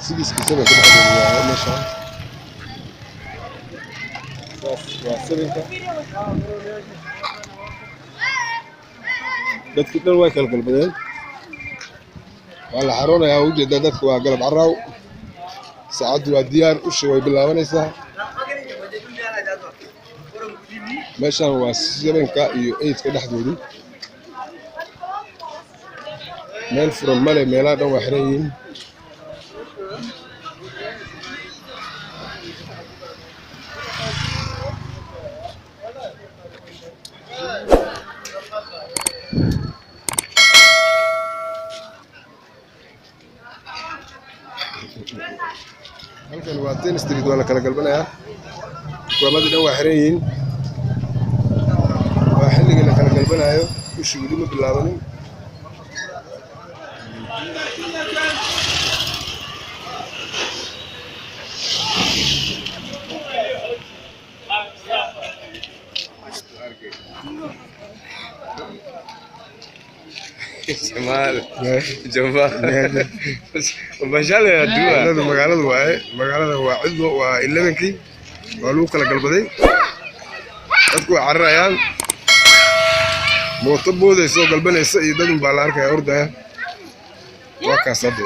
سيجي سبعة كده حلو ما شاء الله. سبعة dadka dhan way kala galbadeen wala xaruna yaa u jeeda dadku waa galab caraaw saacadu waa diyaar u shay way bilaabanaysaa meeshan waa 7ka iyo 8ka dhaxdoodu meel furan male meelaha dhan waa xiran yihiin halkan waa 10 street wala kala galbanaya kuwamada dhan waa xiran yihiin waa xilliga la kala galbanayo ushi wali ma bilaabanin جمال جمال وبشال يا دوا هذا مقالة واعد وإلبنكي قالوا كلا قلبي أذكر عرّيان موطبو ذي سو قلبنا يسيدون بالارك يا أرده وكاسده